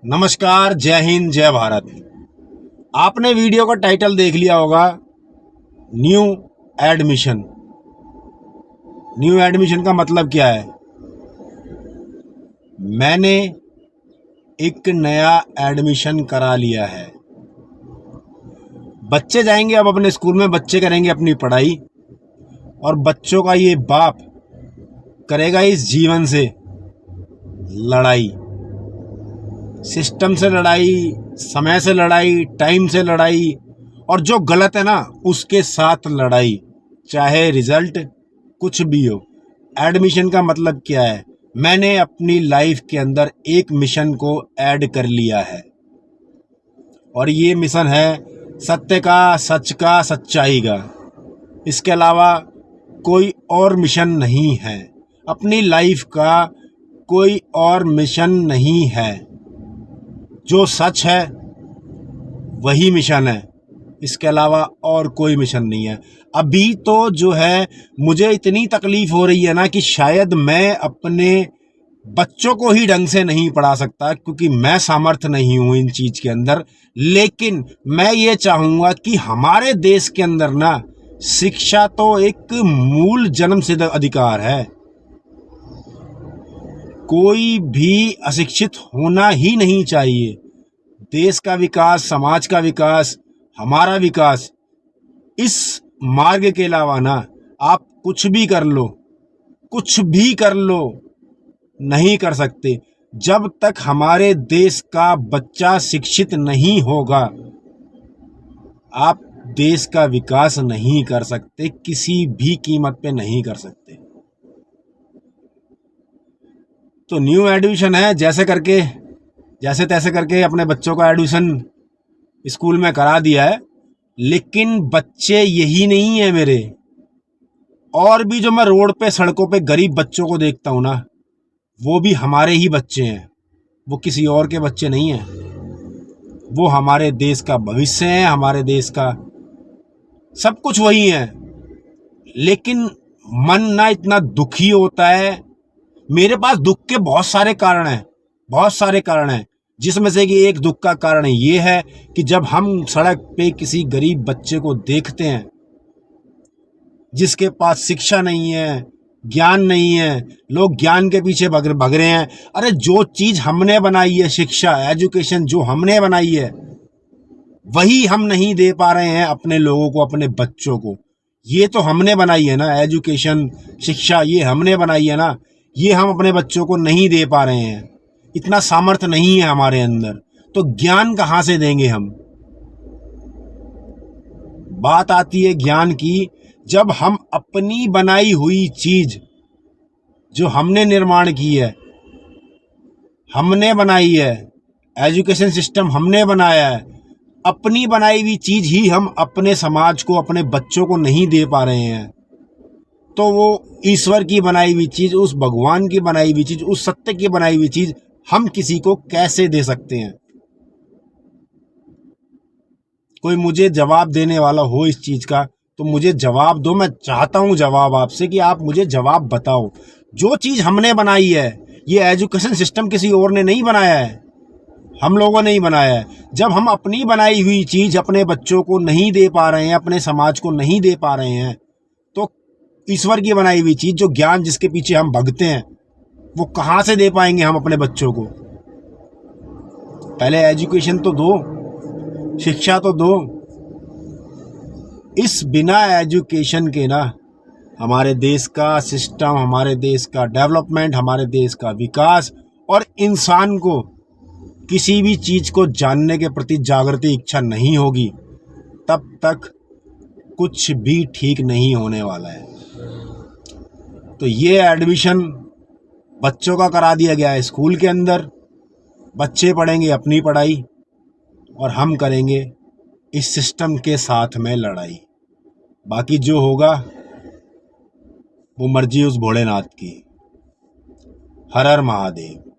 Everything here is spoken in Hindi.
नमस्कार, जय हिंद, जय भारत। आपने वीडियो का टाइटल देख लिया होगा, न्यू एडमिशन। न्यू एडमिशन का मतलब क्या है? मैंने एक नया एडमिशन करा लिया है। बच्चे जाएंगे अब अपने स्कूल में, बच्चे करेंगे अपनी पढ़ाई, और बच्चों का ये बाप करेगा इस जीवन से लड़ाई। सिस्टम से लड़ाई, समय से लड़ाई, टाइम से लड़ाई, और जो गलत है ना उसके साथ लड़ाई, चाहे रिजल्ट कुछ भी हो। एडमिशन का मतलब क्या है? मैंने अपनी लाइफ के अंदर एक मिशन को ऐड कर लिया है, और ये मिशन है सत्य का, सच का, सच्चाई का। इसके अलावा कोई और मिशन नहीं है। अपनी लाइफ का कोई और मिशन नहीं है। जो सच है वही मिशन है, इसके अलावा और कोई मिशन नहीं है। अभी तो जो है मुझे इतनी तकलीफ हो रही है ना कि शायद मैं अपने बच्चों को ही ढंग से नहीं पढ़ा सकता, क्योंकि मैं सामर्थ्य नहीं हूं इन चीज के अंदर। लेकिन मैं ये चाहूंगा कि हमारे देश के अंदर ना शिक्षा तो एक मूल जन्मसिद्ध अधिकार है। कोई भी अशिक्षित होना ही नहीं चाहिए। देश का विकास, समाज का विकास, हमारा विकास, इस मार्ग के अलावा ना आप कुछ भी कर लो, कुछ भी कर लो, नहीं कर सकते। जब तक हमारे देश का बच्चा शिक्षित नहीं होगा, आप देश का विकास नहीं कर सकते, किसी भी कीमत पे नहीं कर सकते। तो न्यू एडमिशन है, जैसे तैसे करके अपने बच्चों का एडमिशन स्कूल में करा दिया है। लेकिन बच्चे यही नहीं है मेरे, और भी जो मैं रोड पे, सड़कों पे गरीब बच्चों को देखता हूं ना, वो भी हमारे ही बच्चे हैं। वो किसी और के बच्चे नहीं हैं। वो हमारे देश का भविष्य है, हमारे देश का सब कुछ वही है। लेकिन मन ना इतना दुखी होता है। मेरे पास दुख के बहुत सारे कारण हैं, बहुत सारे कारण हैं, जिसमें से कि एक दुख का कारण ये है कि जब हम सड़क पे किसी गरीब बच्चे को देखते हैं जिसके पास शिक्षा नहीं है, ज्ञान नहीं है, लोग ज्ञान के पीछे भग रहे हैं। अरे जो चीज हमने बनाई है, शिक्षा, एजुकेशन जो हमने बनाई है, वही हम नहीं दे पा रहे हैं अपने लोगों को, अपने बच्चों को। ये तो हमने बनाई है ना, एजुकेशन, शिक्षा, ये हमने बनाई है ना। ये हम अपने बच्चों को नहीं दे पा रहे हैं। इतना सामर्थ्य नहीं है हमारे अंदर, तो ज्ञान कहां से देंगे हम? बात आती है ज्ञान की, जब हम अपनी बनाई हुई चीज जो हमने निर्माण की है, हमने बनाई है, एजुकेशन सिस्टम हमने बनाया है, अपनी बनाई हुई चीज ही हम अपने समाज को, अपने बच्चों को नहीं दे पा रहे हैं, तो वो ईश्वर की बनाई हुई चीज, उस भगवान की बनाई हुई चीज, उस सत्य की बनाई हुई चीज हम किसी को कैसे दे सकते हैं? कोई मुझे जवाब देने वाला हो इस चीज का तो मुझे जवाब दो। मैं चाहता हूं जवाब आपसे, कि आप मुझे जवाब बताओ। जो चीज हमने बनाई है, ये एजुकेशन सिस्टम किसी और ने नहीं बनाया है, हम लोगों ने ही बनाया है। जब हम अपनी बनाई हुई चीज अपने बच्चों को नहीं दे पा रहे हैं, अपने समाज को नहीं दे पा रहे हैं, तो ईश्वर की बनाई हुई चीज, जो ज्ञान जिसके पीछे हम भगते हैं, वो कहां से दे पाएंगे हम अपने बच्चों को? पहले एजुकेशन तो दो, शिक्षा तो दो। इस बिना एजुकेशन के ना हमारे देश का सिस्टम, हमारे देश का डेवलपमेंट, हमारे देश का विकास, और इंसान को किसी भी चीज को जानने के प्रति जागृति, इच्छा नहीं होगी, तब तक कुछ भी ठीक नहीं होने वाला है। तो ये एडमिशन बच्चों का करा दिया गया है स्कूल के अंदर। बच्चे पढ़ेंगे अपनी पढ़ाई, और हम करेंगे इस सिस्टम के साथ में लड़ाई। बाकी जो होगा वो मर्जी उस भोलेनाथ की। हर हर महादेव।